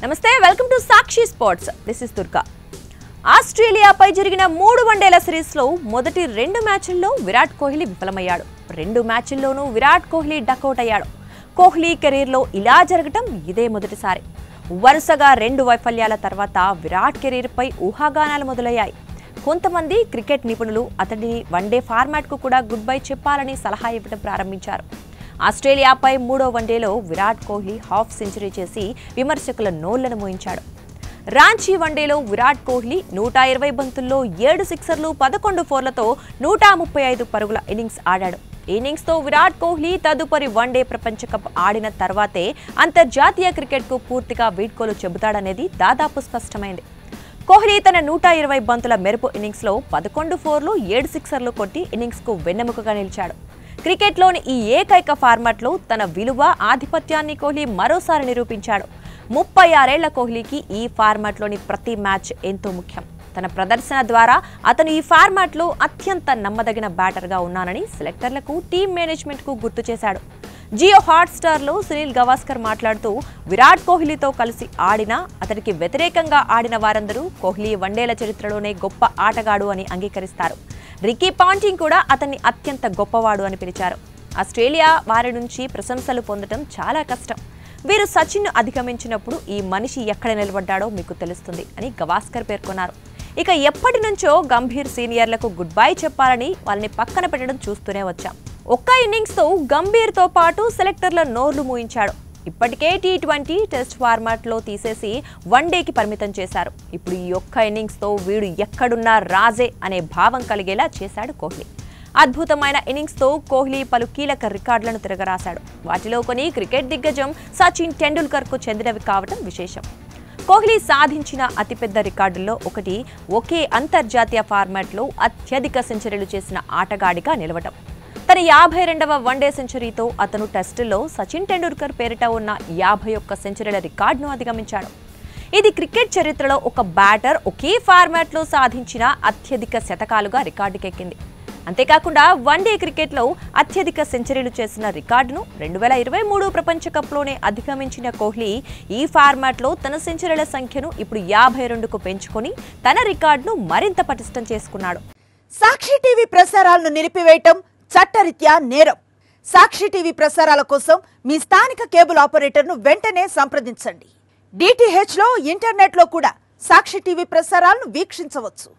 నమస్తే welcome to Sakshi sports this is Durga ఆస్ట్రేలియాపై జరిగిన 3 వన్డేల సిరీస్లో మొదటి 2 మ్యాచ్ల్లో విరాట్ కోహ్లీ విఫలమయ్యాడు. 2 మ్యాచ్ల్లోనూ విరాట్ కోహ్లీ డకౌట్ అయ్యాడు. కోహ్లీ కెరీర్లో ఇలా జరగటం ఇదే మొదటిసారి. వరుసగా 2 వైఫల్యాల తర్వాత విరాట్ కెరీర్పై ఊహాగానాలు మొదలయ్యాయి. కొంతమంది క్రికెట్ నిపుణులు అతడిని వన్డే ఫార్మాట్కు కూడా గుడ్ బై చెప్పాలని సలహా ఇవ్వడం ప్రారంభించారు. ఆస్ట్రేలియాపై 3వ వన్డేలో విరాట్ కోహ్లీ హాఫ్ సెంచరీ చేసి విమర్శకుల నోళ్లను మోయించాడు. రాంచీ వన్డేలో విరాట్ కోహ్లీ 120 బంతుల్లో 7 సిక్సర్లు 11 ఫోర్లతో 135 పరుగుల ఇన్నింగ్స్ ఆడాడు. ఇన్నింగ్స్తో విరాట్ కోహ్లీ తదుపరి వన్డే ప్రపంచ కప్ ఆడిన తర్వాతే అంతర్జాతీయ క్రికెట్కు పూర్తిగా వీడ్కోలు చెబుతాడనేది దాదాపు స్పష్టమైంది. కోహ్లీ తన 120 బంతుల మెరుపు ఇన్నింగ్స్లో 11 ఫోర్లు 7 సిక్సర్లు కొట్టి ఇన్నింగ్స్కు వెన్నెముకగా నిలిచాడు. క్రికెట్లోని ఈ ఏకైక ఫార్మాట్లో తన విలువ ఆధిపత్యాన్ని కోహ్లీ మరోసారి నిరూపించాడు. 36 ఏళ్ల కోహ్లీకి ఈ ఫార్మాట్లోని ప్రతి మ్యాచ్ ఎంతో ముఖ్యం. తన ప్రదర్శన ద్వారా అతను ఈ ఫార్మాట్లో అత్యంత నమ్మదగిన బ్యాటర్గా ఉన్నానని సెలెక్టర్లకు టీం మేనేజ్మెంట్కు గుర్తు చేశాడు. జియో హాట్స్టార్లో సునీల్ గవాస్కర్ మాట్లాడుతూ విరాట్ కోహ్లీతో కలిసి ఆడినా అతడికి వ్యతిరేకంగా ఆడిన వారందరూ కోహ్లీ వన్డేల చరిత్రలోనే గొప్ప ఆటగాడు అని అంగీకరిస్తారు. రికీ పాంటింగ్ కూడా అతన్ని అత్యంత గొప్పవాడు అని పిలిచారు. ఆస్ట్రేలియా వారి నుంచి ప్రశంసలు పొందడం చాలా కష్టం. వీరు సచిన్ను అధిగమించినప్పుడు ఈ మనిషి ఎక్కడ నిలబడ్డాడో మీకు తెలుస్తుంది అని గవాస్కర్ పేర్కొన్నారు. ఇక ఎప్పటి నుంచో గంభీర్ సీనియర్లకు గుడ్ బై చెప్పాలని వాళ్ళని పక్కన పెట్టడం చూస్తూనే వచ్చాం. ఒక్క ఇన్నింగ్స్తో గంభీర్తో పాటు సెలెక్టర్ల నోర్లు మూయించాడు. ఇప్పటికే T20 టెస్ట్ ఫార్మాట్లో తీసేసి వన్డేకి పరిమితం చేశారు. ఇప్పుడు ఈ ఒక్క ఇన్నింగ్స్తో వీడు ఎక్కడున్నా రాజే అనే భావం కలిగేలా చేశాడు కోహ్లీ. అద్భుతమైన ఇన్నింగ్స్తో కోహ్లీ పలు కీలక రికార్డులను తిరగరాశాడు. వాటిలో కొన్ని క్రికెట్ దిగ్గజం సచిన్ టెండూల్కర్కు చెందినవి కావటం విశేషం. కోహ్లీ సాధించిన అతిపెద్ద రికార్డుల్లో ఒకటి ఒకే అంతర్జాతీయ ఫార్మాట్లో అత్యధిక సెంచరీలు చేసిన ఆటగాడిగా నిలవటం. తన 52వ వన్డే సెంచరీతో అతను టెస్టుల్లో సచిన్ టెండూల్కర్ పేరిట ఉన్న 51 సెంచరీల రికార్డును అధిగమించాడు. ఇది క్రికెట్ చరిత్రలో ఒక బ్యాటర్ ఒకే ఫార్మాట్లో సాధించిన అత్యధిక శతకాలుగా రికార్డుకెక్కింది. అంతేకాకుండా వన్డే క్రికెట్లో అత్యధిక సెంచరీలు చేసిన రికార్డును 2023 ప్రపంచ కప్లోనే అధిగమించిన కోహ్లీ ఈ ఫార్మాట్లో తన సెంచరీల సంఖ్యను ఇప్పుడు 52కు పెంచుకొని తన రికార్డును మరింత పటిష్టం చేసుకున్నాడు. సాక్షి టీవీ ప్రసారాలను నిలిపివేయటం చట్టరీత్యా నేరం. సాక్షి టీవీ ప్రసారాల కోసం మీ స్థానిక కేబుల్ ఆపరేటర్ను వెంటనే సంప్రదించండి. DTH లో ఇంటర్నెట్లో కూడా సాక్షి టీవీ ప్రసారాలను వీక్షించవచ్చు.